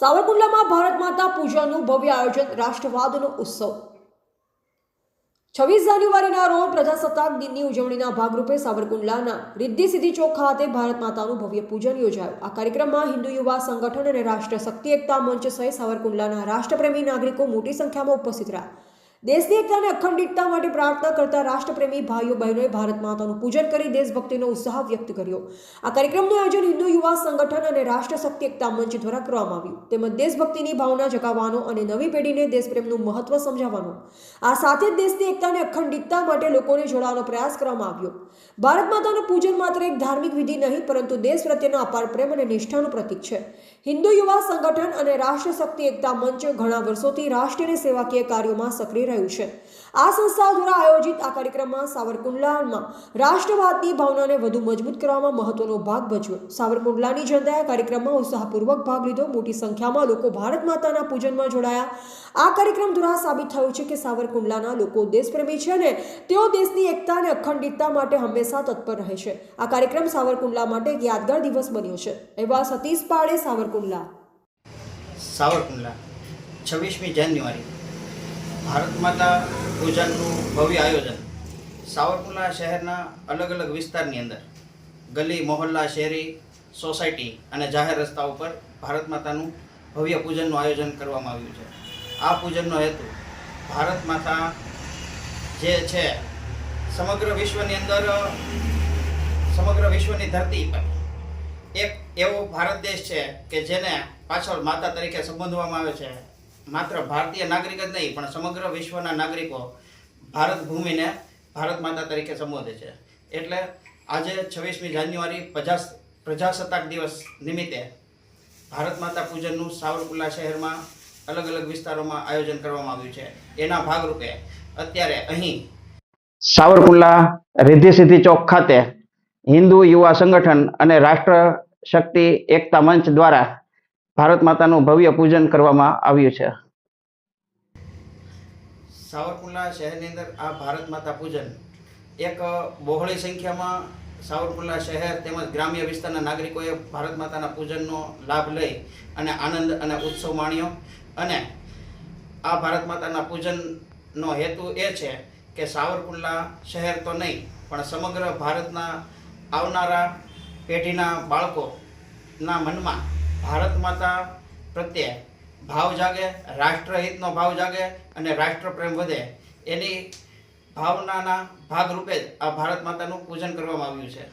સાવરકુંડલામાં ભારત માતા પૂજાનું ભવ્ય આયોજન, રાષ્ટ્રવાદનો ઉત્સવ। 26 જાન્યુઆરીના રોજ પ્રજાસત્તાક દિનની ઉજવણીના ભાગરૂપે સાવરકુંડલાના રિદ્ધિ સિદ્ધિ ચોક ખાતે ભારત માતાનું ભવ્ય પૂજન યોજાયું। આ કાર્યક્રમમાં હિન્દુ યુવા સંગઠન અને રાષ્ટ્ર શક્તિ એકતા મંચ સહિત સાવરકુંડલાના રાષ્ટ્રપ્રેમી નાગરિકો મોટી સંખ્યામાં ઉપસ્થિત રહ્યા। દેશની એકતા અને અખંડિતતા માટે પ્રાર્થના કરતા રાષ્ટ્રપ્રેમી ભાઈઓ બહેનોએ ભારત માતાનું પૂજન કરી દેશભક્તિનો ઉત્સાહ વ્યક્ત કર્યો। આ કાર્યક્રમનું આયોજન હિન્દુ યુવા સંગઠન અને રાષ્ટ્ર શક્તિ એકતા મંચ દ્વારા કરવામાં આવ્યું, તેમજ દેશભક્તિની ભાવના જગાવવાનો અને નવી પેઢીને દેશપ્રેમનું મહત્વ સમજાવવાનો, આ સાથે જ દેશની એકતા અને અખંડિતતા માટે લોકોને જોડવાનો પ્રયાસ કરવામાં આવ્યો। ભારત માતાનું પૂજન માત્ર એક ધાર્મિક વિધિ નહીં, પરંતુ દેશ પ્રત્યેના અપાર પ્રેમ અને નિષ્ઠાનું પ્રતીક છે। હિન્દુ યુવા સંગઠન અને રાષ્ટ્ર શક્તિ એકતા મંચ ઘણા વર્ષોથી રાષ્ટ્રીય સેવાકીય કાર્યોમાં સક્રિય રહ્યું છે। આ સંસ્થાઓ દ્વારા આયોજિત આ કાર્યક્રમમાં સાવરકુંડલામાં રાષ્ટ્રવાદની ભાવનાને વધુ મજબૂત કરવામાં મહત્વનો ભાગ ભજવ્યો। સાવરકુંડલાની જનતાએ કાર્યક્રમમાં ઉત્સાહપૂર્વક ભાગ લીધો। મોટી સંખ્યામાં લોકો ભારત માતાના પૂજનમાં જોડાયા। આ કાર્યક્રમ દ્વારા સાબિત થયું છે કે સાવરકુંડલાના લોકો દેશપ્રેમી છે અને તેઓ દેશની એકતા અને અખંડિતતા માટે હંમેશા તત્પર રહે છે। આ કાર્યક્રમ સાવરકુંડલા માટે એક યાદગાર દિવસ બન્યો છે। એવા સતીશ પાડે, સાવરકુંડલા। 26મી જાન્યુઆરી ભારત માતા પૂજનનું ભવ્ય આયોજન સાવરકુંડલા શહેરના અલગ અલગ વિસ્તારની અંદર ગલી, મોહલ્લા, શહેરી, સોસાયટી અને જાહેર રસ્તા ઉપર ભારત માતાનું ભવ્ય પૂજનનું આયોજન કરવામાં આવ્યું છે। આ પૂજનનો હેતુ ભારત માતા જે છે સમગ્ર વિશ્વની ધરતી પર એક એવો ભારત દેશ છે કે જેને પાછળ માતા તરીકે સંબોધવામાં આવે છે। માત્ર ભારતીય નાગરિક જ નહીં, પણ સમગ્ર વિશ્વના નાગરિકો ભારત ભૂમિને ભારત માતા તરીકે સંબોધે છે। એટલે આજે 26મી જાન્યુઆરી પ્રજાસત્તાક દિવસ નિમિત્તે ભારત માતા પૂજનનું સાવરકુંડલા શહેરમાં અલગ અલગ વિસ્તારોમાં આયોજન કરવામાં આવ્યું છે। એના ભાગરૂપે અત્યારે અહીં સાવરકુંડલા રિદ્ધિ સિદ્ધિ ચોક ખાતે હિન્દુ યુવા સંગઠન અને રાષ્ટ્ર શક્તિ એકતા મંચ દ્વારા ભારત માતાનું ભવ્ય પૂજન કરવામાં આવ્યું છે। સાવરકુંડલા શહેરની અંદર આ ભારત માતા પૂજન એક બહોળી સંખ્યામાં સાવરકુંડલા શહેર તેમજ ગ્રામ્ય વિસ્તારના નાગરિકોએ ભારત માતાના પૂજનનો લાભ લઈ અને આનંદ અને ઉત્સવ માણ્યો। અને આ ભારત માતાના પૂજનનો હેતુ એ છે કે સાવરકુંડલા શહેર તો નહીં, પણ સમગ્ર ભારતના આવનારા પેઢીના બાળકોના મનમાં ભારત માતા પ્રત્યે ભાવ જાગે, રાષ્ટ્રહિતનો ભાવ જાગે અને રાષ્ટ્રપ્રેમ વધે, એની ભાવનાના ભાગરૂપે જ આ ભારત માતાનું પૂજન કરવામાં આવ્યું છે।